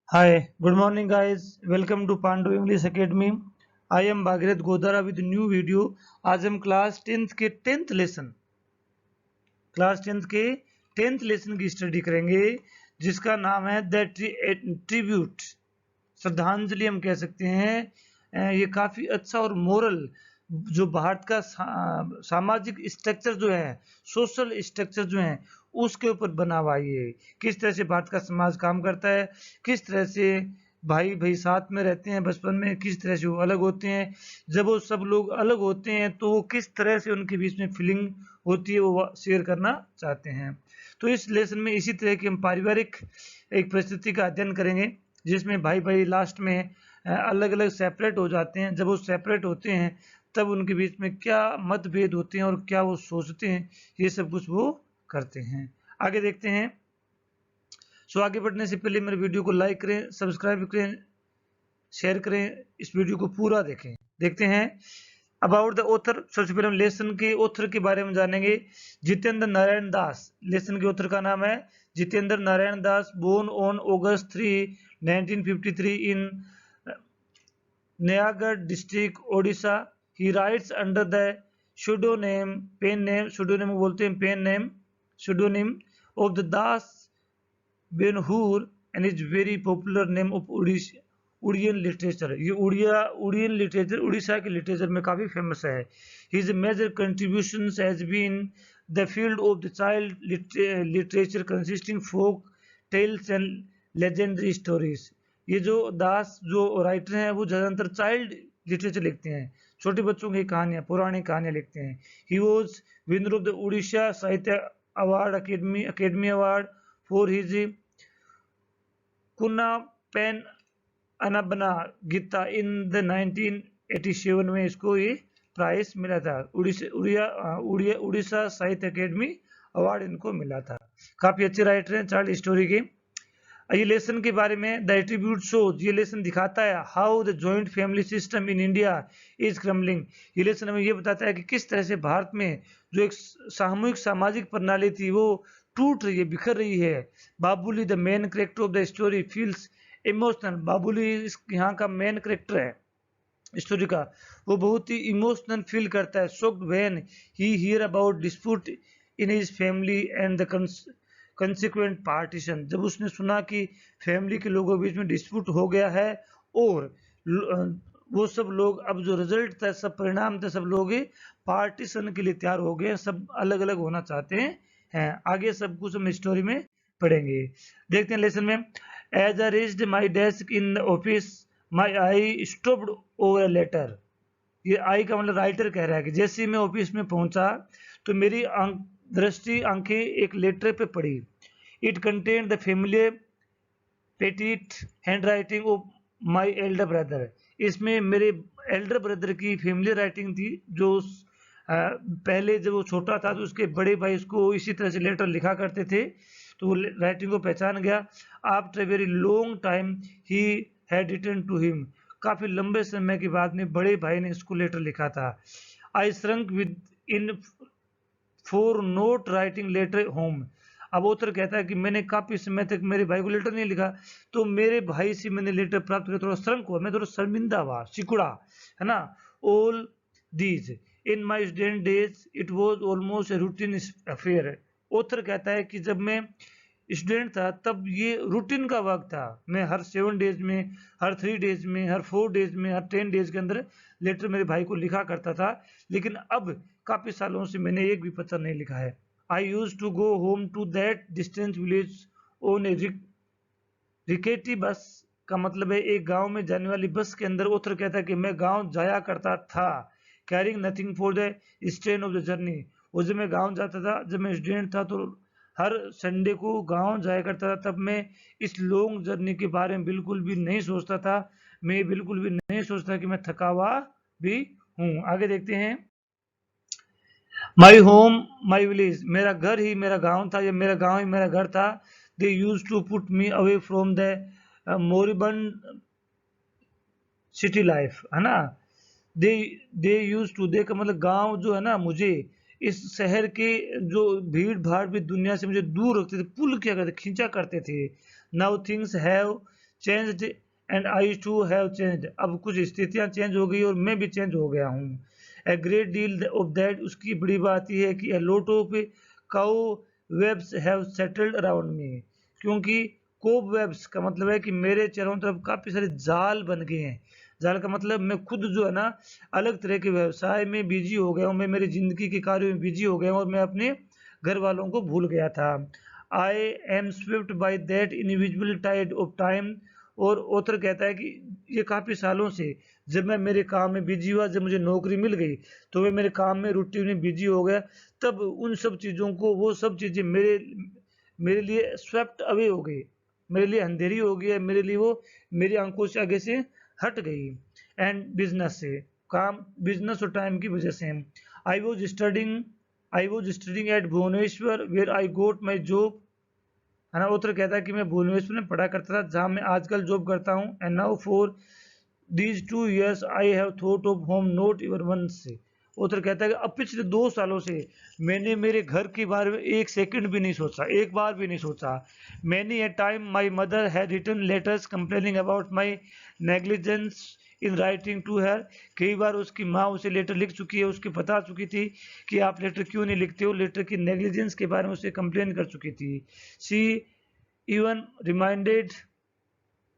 Hi, good morning, guys. Welcome to Pandu English Academy. I am Bhagirath Godara with new video. आज हम class 10th के 10th lesson की study करेंगे जिसका नाम है द ट्रिब्यूट। श्रद्धांजलि हम कह सकते हैं। ये काफी अच्छा और मोरल जो भारत का सामाजिक स्ट्रक्चर जो है, सोशल स्ट्रक्चर जो है, उसके ऊपर बना हुआ ये किस तरह से भारत का समाज काम करता है, किस तरह से भाई भाई साथ में रहते हैं, बचपन में किस तरह से वो अलग होते हैं, जब वो सब लोग अलग होते हैं तो वो किस तरह से उनके बीच में फीलिंग होती है, वो शेयर करना चाहते हैं। तो इस लेसन में इसी तरह की हम पारिवारिक एक परिस्थिति का अध्ययन करेंगे जिसमें भाई भाई लास्ट में अलग अलग सेपरेट हो जाते हैं। जब वो सेपरेट होते हैं तब उनके बीच में क्या मतभेद होते हैं और क्या वो सोचते हैं, ये सब कुछ वो करते हैं। आगे देखते हैं। आगे बढ़ने से पहले मेरे वीडियो को लाइक करें, सब्सक्राइब करें, शेयर करें, इस वीडियो को पूरा देखें। देखते हैं अबाउट द ऑथर। सबसे पहले हम लेसन के ऑथर के बारे में जानेंगे। जितेंद्र नारायण दास, लेसन के ऑथर का नाम है Jitendra Narayan Das. Born on August 3, 1953 in Nayagarh district, Odisha. He writes under the pseudonym बोलते हैं pen name, pseudonym of the Das Ben-Hur and is very popular name of Odian literature. ये उड़ियन लिटरेचर उड़ीसा के लिटरेचर में काफी फेमस है। His major contributions has been the field of the child literature consisting folk tales and legendary stories। ये जो दास जो writer हैं वो ज्यादातर चाइल्ड लिटरेचर लिखते हैं, छोटे बच्चों की कहानियां, पुरानी कहानियां लिखते हैं। He was winner of the Orissa Sahitya award, academy award for his Kunna Pen Anabana Gita in the 1987 में इसको ये प्राइज मिला था। उड़ीसा साहित्य अकेडमी अवार्ड इनको मिला था। काफी अच्छे राइटर हैं चाइल्ड स्टोरी के। ये लेसन के बारे में द एट्रीब्यूट शोज, ये लेसन दिखाता है how the joint family system in India is crumbling. ये लेसन हमें ये बताता है कि किस तरह से भारत में जो एक सामूहिक सामाजिक प्रणाली थी वो टूट रही है, बिखर रही है। Babuli the main character of the story feels emotional. Babuli यहाँ का मेन कैरेक्टर है स्टोरी का, वो बहुत ही इमोशनल फील करता है। Shocked when he here about dispute in his family and the consequent partition. जब उसने सुना कि फैमिली के लोगों के बीच में डिस्प्यूट हो गया है और वो सब लोग, अब जो रिजल्ट था, सब परिणाम थे, सब लोग पार्टीशन के लिए तैयार हो गए, सब अलग अलग होना चाहते हैं। आगे सब कुछ हम स्टोरी में पढ़ेंगे। देखते हैं लेसन में। As I reached my desk in the office my eye stopped over a letter. ये आई का मतलब राइटर कह रहा है कि जैसे ही मैं ऑफिस में पहुंचा तो मेरी दृष्टि आंखें एक लेटर पे पड़ी। It contain the family petit hand writing of my elder brother. इसमें मेरे एल्डर ब्रदर की फैमिली राइटिंग थी, जो पहले जब वो छोटा था तो उसके बड़े भाई उसको इसी तरह से लेटर लिखा करते थे, तो वो राइटिंग को पहचान गया। After very long time he had return to him. काफी लंबे समय के बाद में बड़े भाई ने इसको लेटर लिखा था। I shrank within for not writing letter home. अब ऑथर कहता है कि मैंने काफी समय तक मेरे भाई को लेटर नहीं लिखा, तो मेरे भाई से मैंने लेटर प्राप्त किया, थोड़ा श्रंक हुआ, मैं थोड़ा शर्मिंदा हुआ, सिकुड़ा, है ना। All these in my student days it was almost a routine affair. Author कहता है कि जब मैं स्टूडेंट था तब ये रूटीन का वक्त था। मैं हर 7 डेज में, हर 3 डेज में, हर 4 डेज में, हर 10 डेज के अंदर लेटर मेरे भाई को लिखा करता था, लेकिन अब काफी सालों से मैंने एक भी पत्र नहीं लिखा है। I use to go home to that distance village on a rickety bus. का मतलब है एक गांव में जाने वाली बस के अंदर। ऑथर कहता है कि मैं गांव जाया करता था, carrying nothing for the strain of the journey. वो जब मैं गांव जाता था, जब मैं स्टूडेंट था, तो हर संडे को गांव जाया करता था, तब मैं इस लॉन्ग जर्नी के बारे में बिल्कुल भी नहीं सोचता था। मैं बिल्कुल भी नहीं सोचता कि मैं थका हुआ भी हूँ। आगे देखते हैं। माई होम माई विलेज, मेरा घर ही मेरा गांव था, या मेरा गांव ही मेरा घर था। They use to put me away from the moribund city life, है ना। दे दे यूज टू, दे का मतलब गांव जो है ना, मुझे इस शहर के जो भीड़ भाड़ भी दुनिया से मुझे दूर रखते थे, पुल किया करते, खींचा करते थे। Now things have changed and I too have changed, अब कुछ स्थितियां चेंज हो गई और मैं भी चेंज हो गया हूँ। A great deal of that, उसकी बड़ी बात यह है कि a lot of cobwebs have settled around me, क्योंकि कोब वेब्स का मतलब है कि मेरे चारों तरफ काफी सारे जाल बन गए हैं। जाल का मतलब मैं खुद जो है ना अलग तरह के व्यवसाय में बिजी हो गया हूँ, मैं मेरी जिंदगी के कार्यों में बिजी हो गया हूँ और मैं अपने घर वालों को भूल गया था। I am swift by that invisible tide of time, और ऑथर कहता है कि ये काफी सालों से जब मैं मेरे काम में बिजी हुआ, जब मुझे नौकरी मिल गई तो मैं मेरे काम में रूटीन में बिजी हो गया, तब उन सब चीजों को, वो सब चीजें मेरे मेरे लिए स्वेप्ट अवे हो गई, मेरे लिए अंधेरी हो गई है, मेरे लिए वो मेरी आंखों से आगे से हट गई। एंड बिजनेस से, काम, बिजनेस और टाइम की वजह से। I was studying I was studying at Bhubaneswar where I got my job, है ना। उत्तर कहता है कि मैं भुवनेश्वर में पढ़ा करता था जहां मैं आजकल जॉब करता हूँ। And now for these 2 years I have thought of home not even once से। उत्तर कहता है कि अब पिछले 2 सालों से मैंने मेरे घर के बारे में एक सेकंड भी नहीं सोचा, एक बार भी नहीं सोचा। Many a time my mother had written letters complaining about my negligence in writing to her, कई बार उसकी माँ उसे लेटर लिख चुकी है, उसकी बता चुकी थी कि आप लेटर क्यों नहीं लिखते हो, लेटर की नेग्लिजेंस के बारे में उसे कंप्लेन कर चुकी थी। She even reminded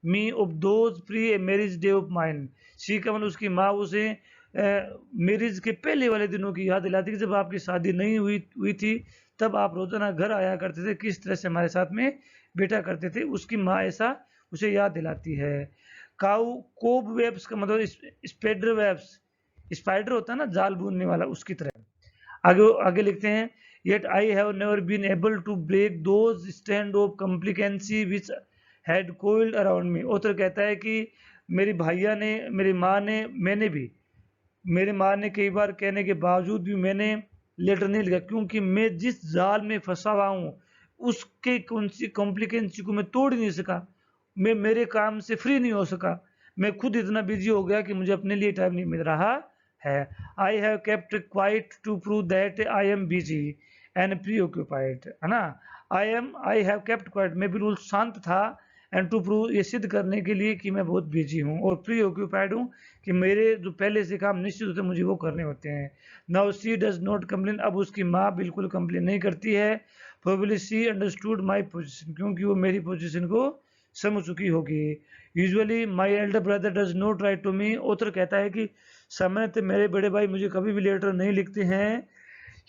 me of those pre marriage day of mine, she का मतलब उसकी माँ उसे मैरिज के पहले वाले दिनों की याद दिलाती कि जब आपकी शादी नहीं हुई थी, तब आप रोजाना घर आया करते थे, किस तरह से हमारे साथ में बैठा करते थे, उसकी माँ ऐसा उसे याद दिलाती है। काउ कोब वेब्स का मतलब स्पाइडर वेब्स, स्पाइडर होता है ना जाल बुनने वाला, उसकी तरह। आगे आगे लिखते हैं, yet I have never been able to break those stand of complacency which had coiled around me. Author कहता है कि मेरी भाइया ने, मेरी माँ ने, मैंने भी, मेरी माँ ने कई बार कहने के बावजूद भी मैंने लेटर नहीं लिखा, क्योंकि मैं जिस जाल में फंसा हुआ हूँ उसके कौन सी कॉम्प्लिकेंसी को मैं तोड़ नहीं सका, मैं मेरे काम से फ्री नहीं हो सका, मैं खुद इतना बिजी हो गया कि मुझे अपने लिए टाइम नहीं मिल रहा है। I have kept quiet to prove that I am busy and preoccupied, है ना। आई हैव केप्ट क्वाइट, मैं बिल्कुल शांत था, एंड टू प्रूव, ये सिद्ध करने के लिए कि मैं बहुत बिजी हूँ, और प्री ऑक्यूपाइड हूँ कि मेरे जो पहले से काम निश्चित होते मुझे वो करने होते हैं। Now she does not complain, अब उसकी माँ बिल्कुल कंप्लेन नहीं करती है। Probably she understood my position, क्योंकि वो मेरी पोजिशन को समझ चुकी होगी। Usually my elder brother does not write to me, author कहता है कि सामान्यतः मेरे बड़े भाई मुझे कभी भी लेटर नहीं लिखते हैं।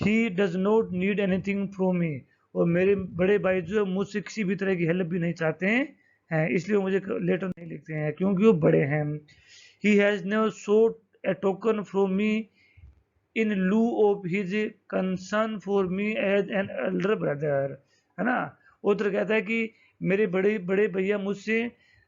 He does not need anything from me, और मेरे बड़े भाई जो मुझसे किसी भी तरह की हेल्प भी नहीं चाहते हैं, इसलिए वो मुझे लेटर नहीं लिखते हैं क्योंकि वो बड़े हैं। He has never sought a token from me in lieu of his concern for me as an elder brother, है ना। उधर कहता है कि मेरे बड़े बड़े भैया मुझसे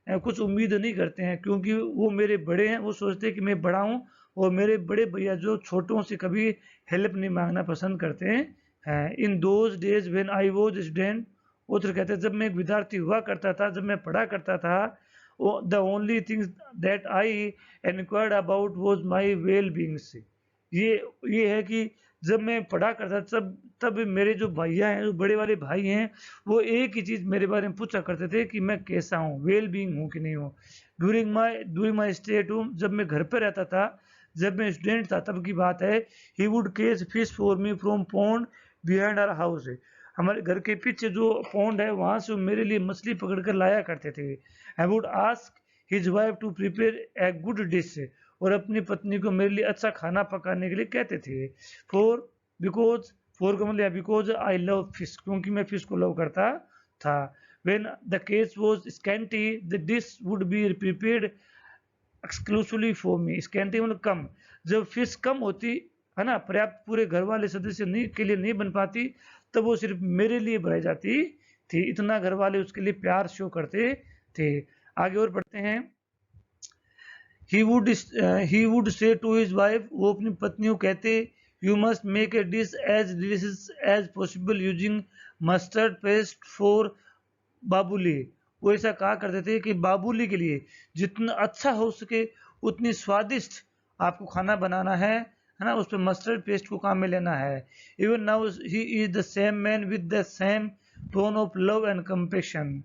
कुछ उम्मीद नहीं करते हैं, क्योंकि वो मेरे बड़े हैं, वो सोचते हैं कि मैं बड़ा हूँ, और मेरे बड़े भैया जो छोटों से कभी हेल्प नहीं मांगना पसंद करते हैं। In those days when I was student, उधर कहते हैं जब मैं एक विद्यार्थी हुआ करता था, जब मैं पढ़ा करता था, the only things that I inquired about was my well-being से, ये है कि जब मैं पढ़ा करता तब तब मेरे जो भैया हैं, जो बड़े वाले भाई हैं, वो एक ही चीज मेरे बारे में पूछा करते थे कि मैं कैसा हूँ, वेल बीइंग हूँ कि नहीं हूँ। During my stay at home, जब मैं घर पे रहता था, जब मैं स्टूडेंट था तब की बात है, he would catch fish for me from pond behind our house, हमारे घर के पीछे जो पॉन्ड है वहां से मेरे लिए मछली पकड़ कर लाया करते थे। I would ask his wife to prepare a good dish, और अपनी पत्नी को मेरे लिए अच्छा खाना पकाने के लिए कहते थे। फॉर बिकॉज फॉर का मतलब बिकॉज आई लव फिश, क्योंकि मैं फिश को लव करता था। When the case was scanty the dish would be prepared exclusively for me, scanty मतलब कम, जब फिश कम होती है ना, पर्याप्त पूरे घर वाले सदस्य नहीं के लिए नहीं बन पाती, तब वो सिर्फ मेरे लिए बनाई जाती थी, इतना घर वाले उसके लिए प्यार शो करते थे। आगे और पढ़ते हैं। He would say to his wife, वो अपनी पत्नी को कहते, you must make a dish as delicious as possible using mustard paste for Babuli, वो ऐसा कहा करते थे कि बाबुली के लिए जितना अच्छा हो सके उतनी स्वादिष्ट आपको खाना बनाना है ना, उस पर मस्टर्ड पेस्ट को काम में लेना है। Even now he is the same man with the same tone of love and compassion,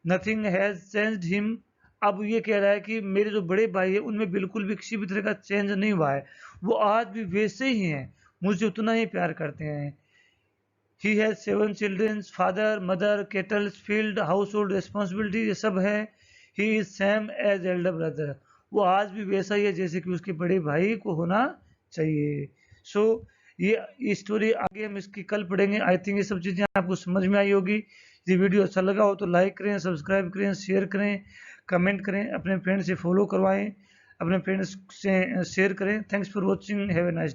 nothing has changed him अब ये कह रहा है कि मेरे जो बड़े भाई है उनमें बिल्कुल भी किसी भी तरह का चेंज नहीं हुआ है, वो आज भी वैसे ही हैं, मुझे उतना ही प्यार करते हैं। He has 7 children, father mother cattles field household responsibility, ये सब है। He is same as elder brother, वो आज भी वैसा ही है जैसे कि उसके बड़े भाई को होना चाहिए। सो ये स्टोरी आगे हम इसकी कल पढ़ेंगे। आई थिंक ये सब चीज़ें आपको समझ में आई होगी। ये वीडियो अच्छा लगा हो तो लाइक करें, सब्सक्राइब करें, शेयर करें, कमेंट करें, अपने फ्रेंड से फॉलो करवाएं, अपने फ्रेंड्स से शेयर करें। Thanks for watching, have a nice